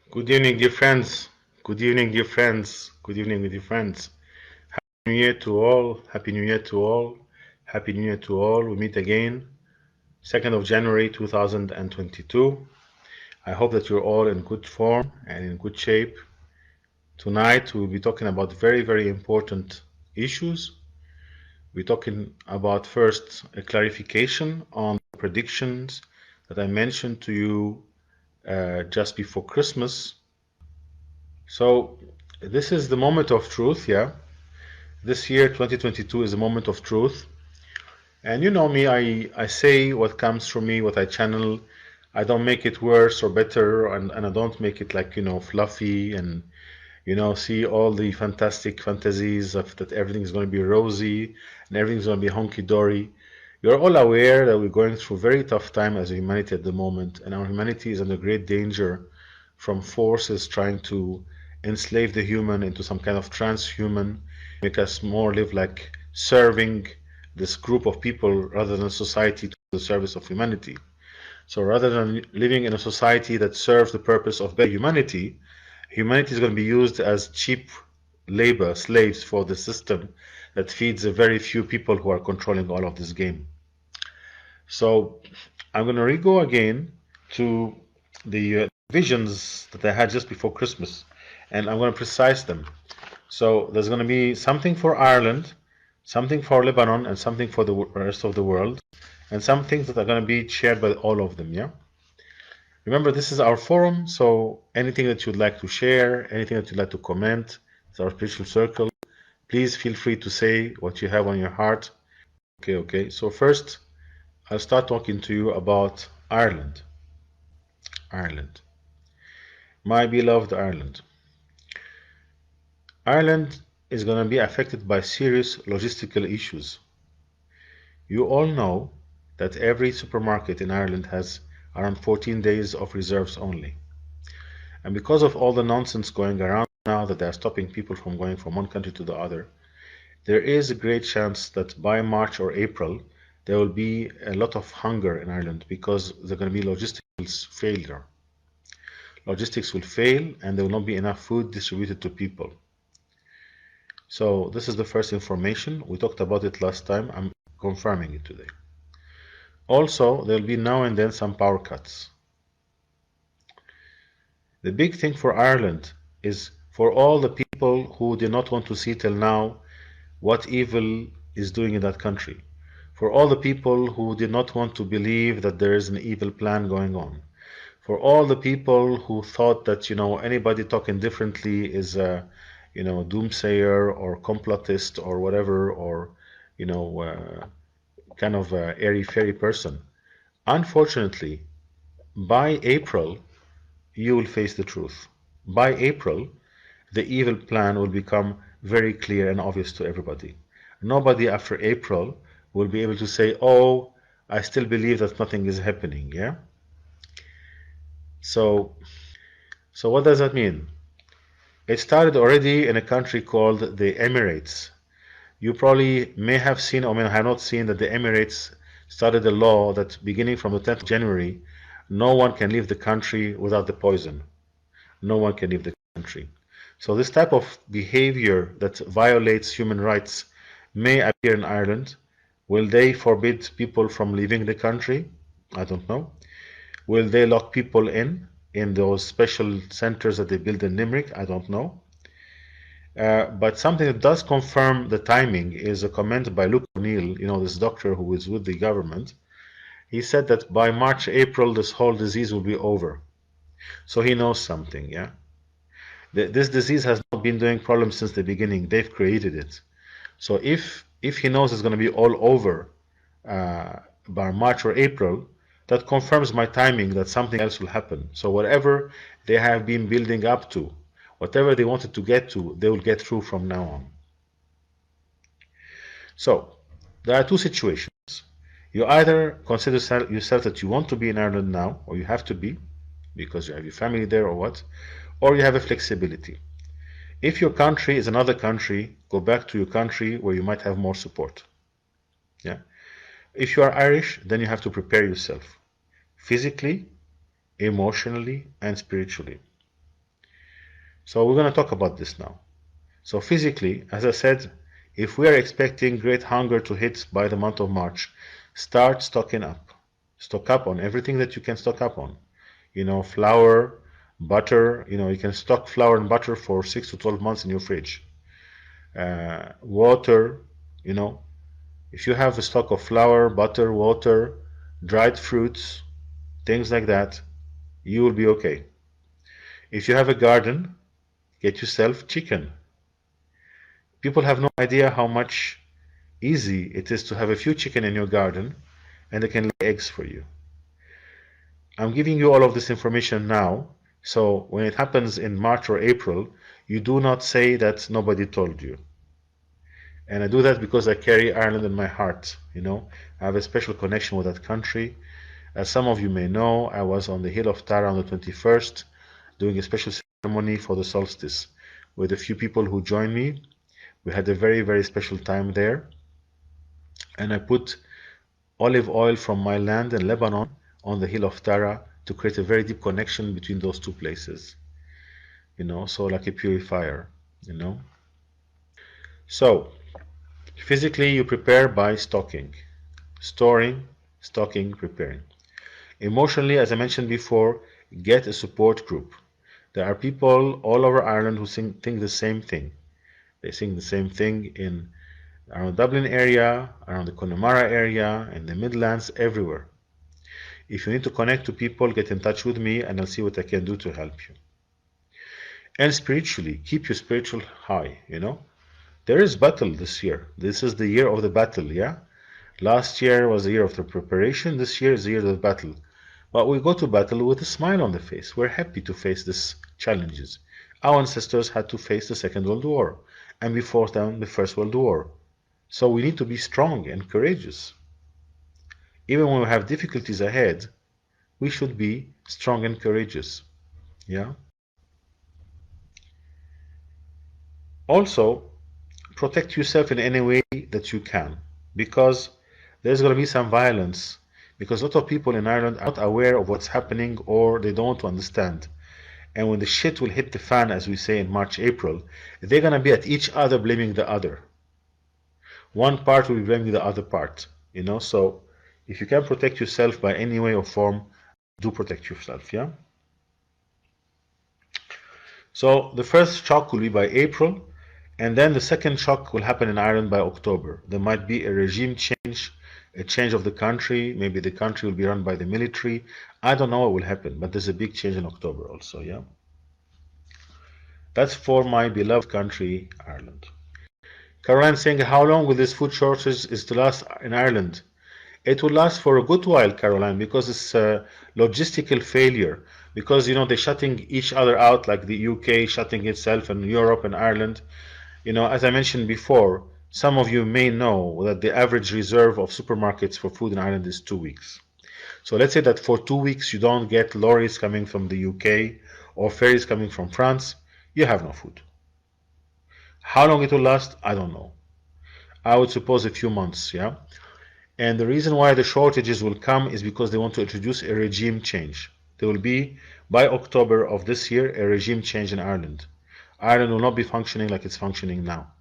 Good evening, dear friends. Good evening, dear friends. Good evening, dear friends. Happy New Year to all. Happy New Year to all. Happy New Year to all. We meet again, 2nd of January 2022. I hope that you're all in good form and in good shape. Tonight, we'll be talking about very, very important issues. We're talking about first a clarification on the predictions that I mentioned to you just before Christmas. So, this is the moment of truth, yeah. This year, 2022, is a moment of truth. And you know me, I say what comes from me, what I channel. I don't make it worse or better, and I don't make it like, fluffy and, see all the fantastic fantasies of that everything's going to be rosy and everything's going to be honky-dory. You're all aware that we're going through a very tough time as a humanity at the moment, and our humanity is under great danger from forces trying to enslave the human into some kind of transhuman, make us more live like serving this group of people rather than society to the service of humanity. So rather than living in a society that serves the purpose of better humanity, humanity is going to be used as cheap labor, slaves for the system that feeds a very few people who are controlling all of this game. So I'm going to re-go again to the visions that I had just before Christmas, and I'm going to precise them. So there's going to be something for Ireland, something for Lebanon, and something for the rest of the world, and some things that are going to be shared by all of them, yeah? Remember, this is our forum, so anything that you'd like to share, anything that you'd like to comment, it's our spiritual circle. Please feel free to say what you have on your heart. Okay. So first, I'll start talking to you about Ireland. Ireland. My beloved Ireland. Ireland is going to be affected by serious logistical issues. You all know that every supermarket in Ireland has around 14 days of reserves only. And because of all the nonsense going around now that they're stopping people from going from one country to the other, there is a great chance that by March or April there will be a lot of hunger in Ireland because there's going to be logistical failure. Logistics will fail and there will not be enough food distributed to people. So this is the first information. We talked about it last time. I'm confirming it today. Also, there will be now and then some power cuts. The big thing for Ireland is for all the people who did not want to see till now what evil is doing in that country. For all the people who did not want to believe that there is an evil plan going on. For all the people who thought that, anybody talking differently is a, doomsayer or complotist or whatever, or, kind of a airy-fairy person. Unfortunately, by April, you will face the truth. By April, the evil plan will become very clear and obvious to everybody. Nobody after April will be able to say, oh, I still believe that nothing is happening, yeah? So what does that mean? It started already in a country called the Emirates. You probably may have seen or may have not seen that the Emirates started a law that beginning from the 10th of January, no one can leave the country without the poison. No one can leave the country. So this type of behavior that violates human rights may appear in Ireland. Will they forbid people from leaving the country? I don't know. Will they lock people in those special centers that they build in Limerick? I don't know. But something that does confirm the timing is a comment by Luke O'Neill, this doctor who is with the government. He said that by March, April, this whole disease will be over. So he knows something, yeah? This disease has not been doing problems since the beginning. They've created it. So if he knows it's going to be all over by March or April, that confirms my timing that something else will happen. So whatever they have been building up to, whatever they wanted to get to, they will get through from now on. So there are two situations. You either consider yourself that you want to be in Ireland now, or you have to be, because you have your family there or what, or you have a flexibility. If your country is another country, go back to your country where you might have more support. Yeah. If you are Irish, then you have to prepare yourself physically, emotionally, and spiritually. So we're going to talk about this now. So physically, as I said, if we are expecting great hunger to hit by the month of March, start stocking up. Stock up on everything that you can stock up on. Flour, butter, you can stock flour and butter for 6 to 12 months in your fridge. Water, if you have a stock of flour, butter, water, dried fruits, things like that, you will be okay. If you have a garden, get yourself chicken. People have no idea how much easy it is to have a few chicken in your garden and they can lay eggs for you. I'm giving you all of this information now, so when it happens in March or April, you do not say that nobody told you. And I do that because I carry Ireland in my heart. I have a special connection with that country. As some of you may know, I was on the hill of Tara on the 21st doing a special ceremony for the solstice with a few people who joined me. We had a very, very special time there. And I put olive oil from my land in Lebanon on the hill of Tara to create a very deep connection between those two places. So like a purifier. So physically you prepare by stocking, storing, stocking, preparing. Emotionally, as I mentioned before, get a support group. There are people all over Ireland who think the same thing. They think the same thing around Dublin area, around the Connemara area, in the Midlands, everywhere. If you need to connect to people, get in touch with me and I'll see what I can do to help you. And spiritually, keep your spiritual high, There is battle this year. This is the year of the battle, yeah? Last year was the year of the preparation. This year is the year of the battle. But we go to battle with a smile on the face. We're happy to face these challenges. Our ancestors had to face the Second World War, and before them, the First World War. So we need to be strong and courageous. Even when we have difficulties ahead, we should be strong and courageous. Yeah? Also, protect yourself in any way that you can, because there's going to be some violence, because a lot of people in Ireland are not aware of what's happening or they don't want to understand. And when the shit will hit the fan, as we say in March, April, they're going to be at each other blaming the other. One part will be blaming the other part, So if you can protect yourself by any way or form, do protect yourself, yeah? So the first shock will be by April, and then the second shock will happen in Ireland by October. There might be a regime change, a change of the country. Maybe the country will be run by the military. I don't know what will happen, but there's a big change in October also, yeah? That's for my beloved country, Ireland. Caroline saying, how long will this food shortage is to last in Ireland? It will last for a good while, Caroline, because it's a logistical failure. Because, they're shutting each other out, like the UK shutting itself, and Europe and Ireland. As I mentioned before, some of you may know that the average reserve of supermarkets for food in Ireland is 2 weeks. So let's say that for 2 weeks you don't get lorries coming from the UK or ferries coming from France, you have no food. How long it will last, I don't know. I would suppose a few months, yeah? And the reason why the shortages will come is because they want to introduce a regime change. There will be, by October of this year, a regime change in Ireland. Ireland will not be functioning like it's functioning now.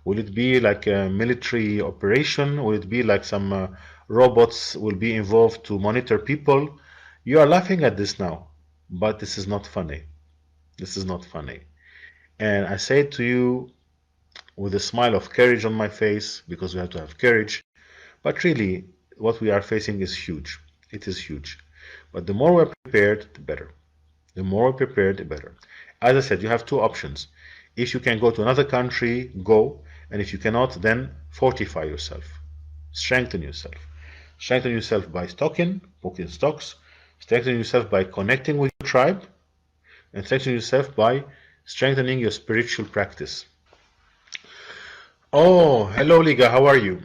Will it be like a military operation? Will it be like some robots will be involved to monitor people? You are laughing at this now, but this is not funny. This is not funny. And I say it to you with a smile of courage on my face, because we have to have courage. But really, what we are facing is huge. It is huge. But the more we're prepared, the better. The more we're prepared, the better. As I said, you have two options. If you can go to another country, go. And if you cannot, then fortify yourself. Strengthen yourself. Strengthen yourself by stocking, booking stocks. Strengthen yourself by connecting with your tribe. And strengthen yourself by strengthening your spiritual practice. Oh, hello, Liga. How are you?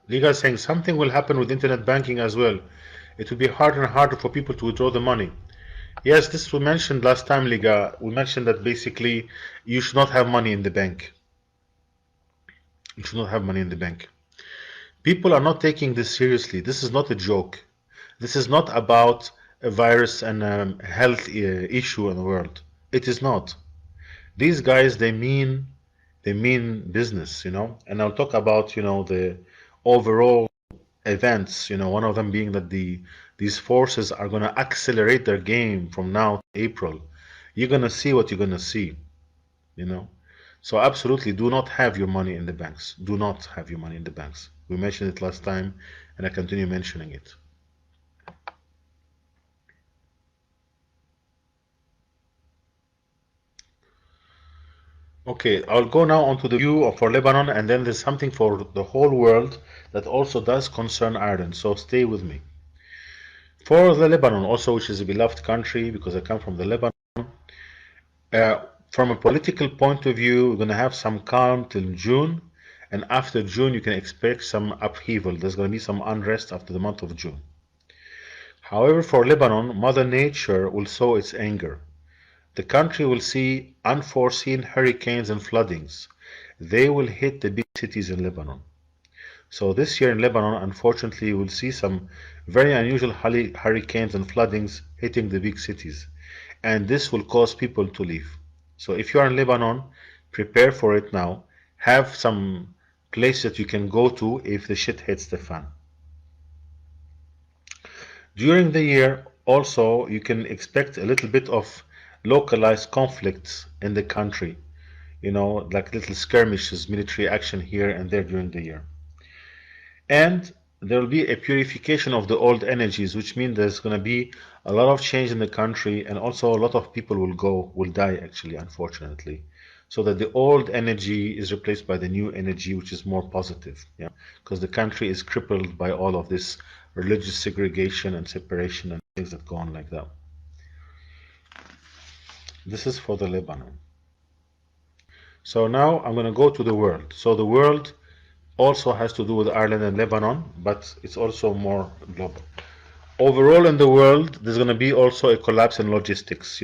Liga is saying something will happen with internet banking as well. It will be harder and harder for people to withdraw the money. Yes, this we mentioned last time, Liga. We mentioned that basically you should not have money in the bank. You should not have money in the bank. People are not taking this seriously. This is not a joke. This is not about a virus and a health issue in the world. It is not. These guys, they mean business, and I'll talk about, the overall events, one of them being that these forces are going to accelerate their game from now to April. You're going to see what you're going to see, you know. So absolutely do not have your money in the banks. Do not have your money in the banks. We mentioned it last time and I continue mentioning it. Okay, I'll go now onto the view for Lebanon, and then there's something for the whole world that also does concern Ireland. So stay with me. For the Lebanon also, which is a beloved country because I come from the Lebanon, from a political point of view, we're going to have some calm till June, and after June, you can expect some upheaval. There's going to be some unrest after the month of June. However, for Lebanon, Mother Nature will sow its anger. The country will see unforeseen hurricanes and floodings. They will hit the big cities in Lebanon. So this year in Lebanon, unfortunately, we'll see some very unusual hurricanes and floodings hitting the big cities. And this will cause people to leave. So if you are in Lebanon, prepare for it now. Have some place that you can go to if the shit hits the fan. During the year, also, you can expect a little bit of localized conflicts in the country. Like little skirmishes, military action here and there during the year. And there will be a purification of the old energies, which means there's going to be a lot of change in the country, and also a lot of people will die actually, unfortunately. So that the old energy is replaced by the new energy, which is more positive. Yeah, because the country is crippled by all of this religious segregation and separation and things that go on like that. This is for the Lebanon. So now I'm going to go to the world. So the world also has to do with Ireland and Lebanon, but it's also more global. Overall in the world, there's going to be also a collapse in logistics.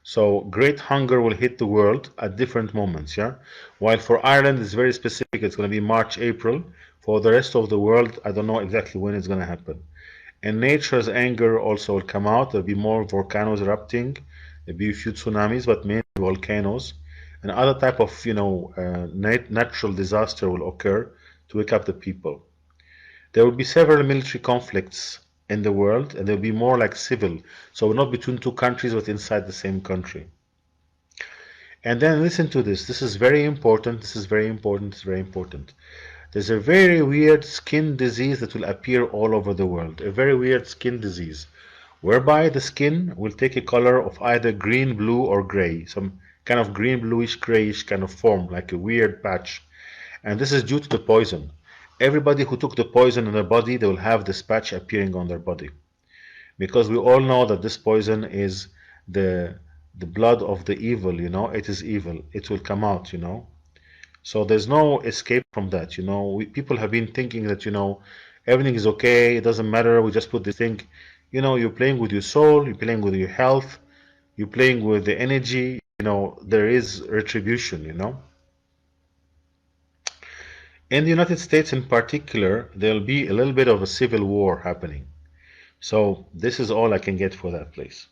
So great hunger will hit the world at different moments, yeah? While for Ireland, it's very specific. It's going to be March, April. For the rest of the world, I don't know exactly when it's going to happen. And nature's anger also will come out. There'll be more volcanoes erupting. There'll be a few tsunamis, but mainly volcanoes. And other type of, natural disaster will occur to wake up the people. There will be several military conflicts in the world, and they'll be more like civil. So not between two countries, but inside the same country. And then listen to this. This is very important. This is very important. It's very important. There's a very weird skin disease that will appear all over the world. A very weird skin disease, whereby the skin will take a color of either green, blue, or gray. Some kind of green, bluish, grayish kind of form, like a weird patch. And this is due to the poison. Everybody who took the poison in their body, they will have this patch appearing on their body. Because we all know that this poison is the blood of the evil, it is evil. It will come out. So there's no escape from that. People have been thinking that, everything is okay, it doesn't matter, we just put this thing. You're playing with your soul, you're playing with your health, you're playing with the energy. There is retribution. In the United States in particular, there'll be a little bit of a civil war happening. So this is all I can get for that place.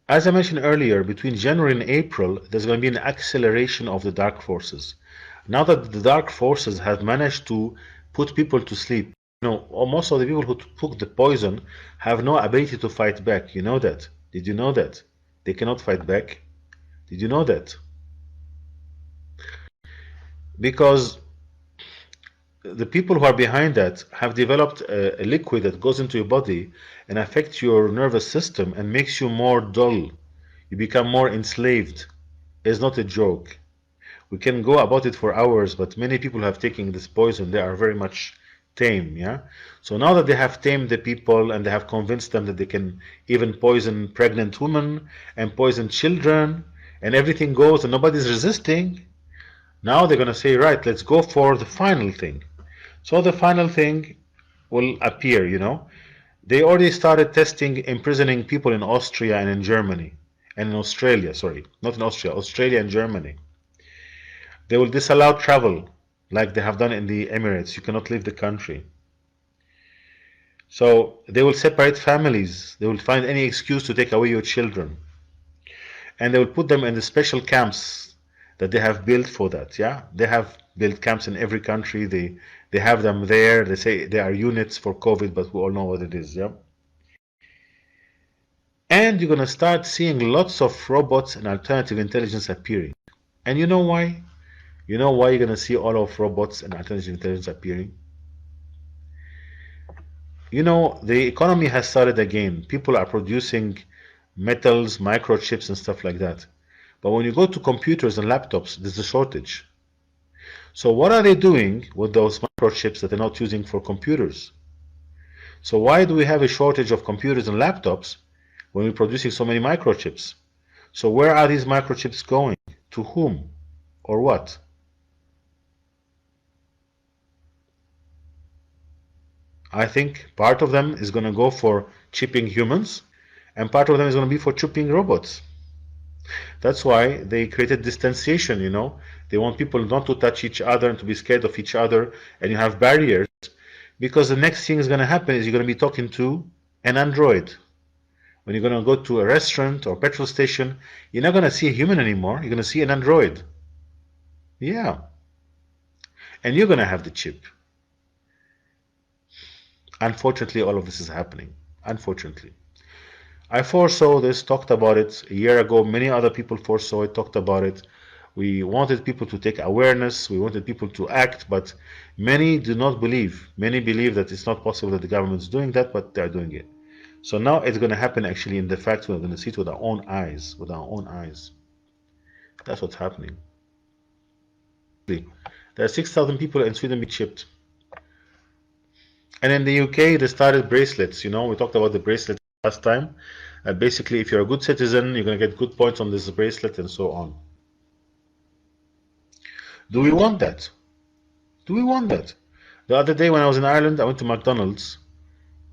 As I mentioned earlier, between January and April, there's going to be an acceleration of the dark forces. Now that the dark forces have managed to put people to sleep, most of the people who took the poison have no ability to fight back. You know that? Did you know that? They cannot fight back. Did you know that? Because the people who are behind that have developed a liquid that goes into your body and affects your nervous system and makes you more dull. You become more enslaved. It's not a joke. We can go about it for hours, but many people have taken this poison. They are very much tame, yeah? So now that they have tamed the people and they have convinced them that they can even poison pregnant women and poison children and everything goes and nobody's resisting, now they're going to say, right, let's go for the final thing. So the final thing will appear. They already started testing imprisoning people in Austria and in Germany. And in Australia, sorry, not in Austria, Australia and Germany. They will disallow travel, like they have done in the Emirates. You cannot leave the country. So they will separate families. They will find any excuse to take away your children. and they will put them in the special camps that they have built for that. Yeah, they have built camps in every country. They have them there. They say they are units for COVID, but we all know what it is. Yeah, and you're gonna start seeing lots of robots and alternative intelligence appearing. And you know why? You know why you're gonna see all of robots and alternative intelligence appearing? You know, the economy has started again. People are producing metals, microchips, and stuff like that. But when you go to computers and laptops, there's a shortage. So what are they doing with those microchips that they're not using for computers? So why do we have a shortage of computers and laptops when we're producing so many microchips? So where are these microchips going? To whom? Or what? I think part of them is going to go for chipping humans, and part of them is going to be for chipping robots. That's why they created distanciation, you know. They want people not to touch each other and to be scared of each other, and you have barriers, because the next thing is going to happen is you're going to be talking to an android. When you're going to go to a restaurant or petrol station, you're not going to see a human anymore. You're going to see an android. Yeah. And you're going to have the chip. Unfortunately, all of this is happening. Unfortunately. I foresaw this, talked about it a year ago. Many other people foresaw it, talked about it. We wanted people to take awareness. We wanted people to act, but many do not believe. Many believe that it's not possible that the government is doing that, but they're doing it. So now it's going to happen actually in the fact we're going to see it with our own eyes. With our own eyes. That's what's happening. There are 6,000 people in Sweden being chipped. And in the UK, they started bracelets. You know, we talked about the bracelets last time. Basically, if you're a good citizen, you're going to get good points on this bracelet and so on. Do we want that? Do we want that? The other day when I was in Ireland, I went to McDonald's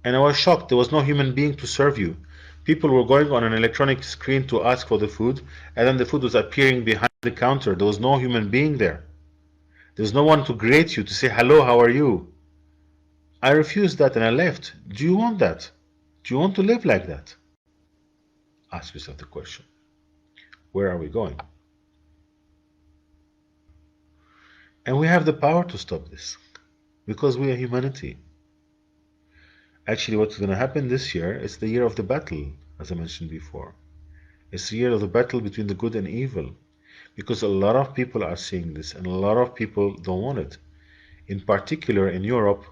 and I was shocked. There was no human being to serve you. People were going on an electronic screen to ask for the food, and then the food was appearing behind the counter. There was no human being there. There's no one to greet you, to say, hello, how are you? I refused that and I left. Do you want that? Do you want to live like that? Ask yourself the question. Where are we going? And we have the power to stop this because we are humanity. Actually, what's going to happen this year is the year of the battle, as I mentioned before. It's the year of the battle between the good and evil, because a lot of people are seeing this and a lot of people don't want it. In particular, in Europe,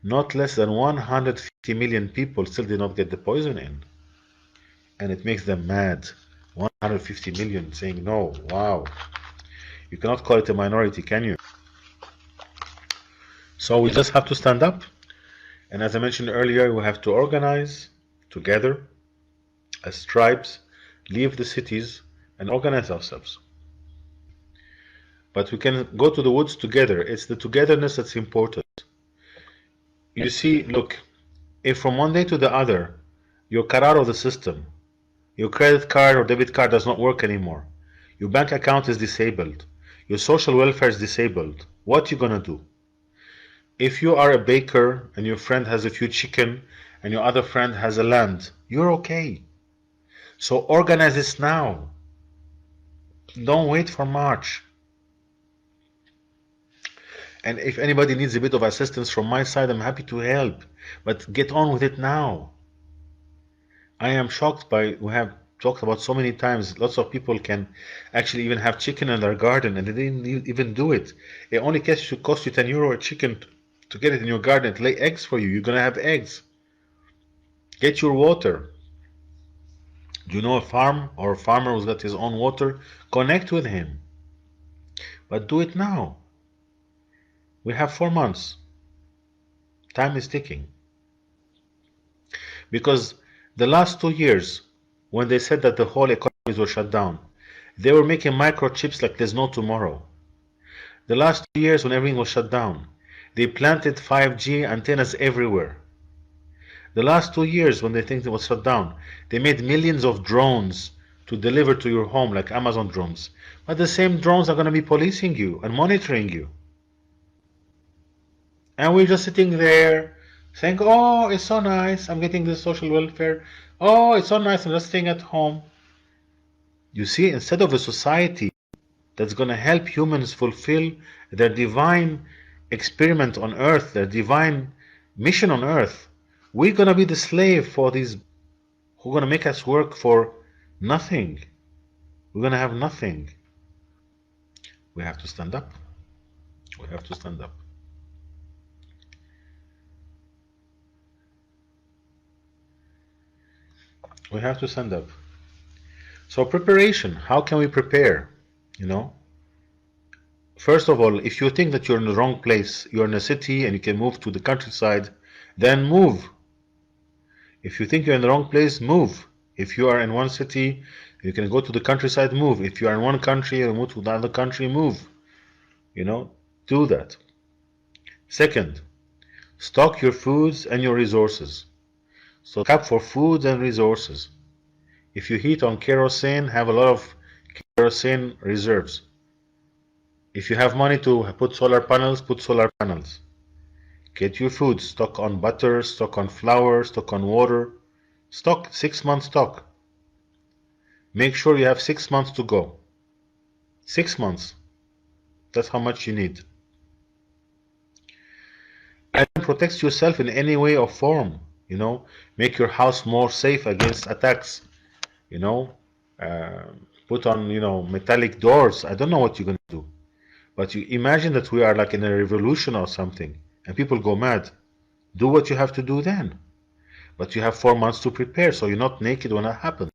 not less than 150 million people still did not get the poison in. And it makes them mad. 150 million saying no. Wow. You cannot call it a minority, can you? So we just have to stand up. And as I mentioned earlier, we have to organize together as tribes, leave the cities, and organize ourselves. But we can go to the woods together. It's the togetherness that's important. You see, look, if from one day to the other you're cut out of the system, your credit card or debit card does not work anymore, your bank account is disabled, your social welfare is disabled, what you gonna do? If you are a baker and your friend has a few chicken and your other friend has a land, you're okay. So organize this now. Don't wait for March. And if anybody needs a bit of assistance from my side, I'm happy to help. But get on with it now. I am shocked by, we have talked about so many times, lots of people can actually even have chicken in their garden and they didn't even do it. It only cost you 10 euro a chicken to get it in your garden to lay eggs for you. You're going to have eggs. Get your water. Do you know a farm or a farmer who's got his own water? Connect with him. But do it now. We have 4 months. Time is ticking. Because the last 2 years, when they said that the whole economies were shut down, they were making microchips like there's no tomorrow. The last 2 years when everything was shut down, they planted 5G antennas everywhere. The last 2 years when they think it was shut down, they made millions of drones to deliver to your home like Amazon drones. But the same drones are going to be policing you and monitoring you. And we're just sitting there saying, oh, it's so nice, I'm getting this social welfare. Oh, it's so nice, I'm just staying at home. You see, instead of a society that's going to help humans fulfill their divine experiment on earth, their divine mission on earth, we're going to be the slave for these who are going to make us work for nothing. We're going to have nothing. We have to stand up. We have to stand up. We have to stand up. So preparation, how can we prepare? You know, first of all, if you think that you're in the wrong place, you're in a city and you can move to the countryside, then move. If you think you're in the wrong place, move. If you are in one city, you can go to the countryside, move. If you are in one country and move to another country, move. You know, do that. Second, stock your foods and your resources. So cap for food and resources. If you heat on kerosene, have a lot of kerosene reserves. If you have money to put solar panels, put solar panels. Get your food, stock on butter, stock on flour, stock on water. Stock 6 months stock. Make sure you have 6 months to go. 6 months. That's how much you need. And protect yourself in any way or form. You know, make your house more safe against attacks. You know, put on, metallic doors. I don't know what you're going to do. But you imagine that we are like in a revolution or something and people go mad. Do what you have to do then. But you have 4 months to prepare so you're not naked when that happens.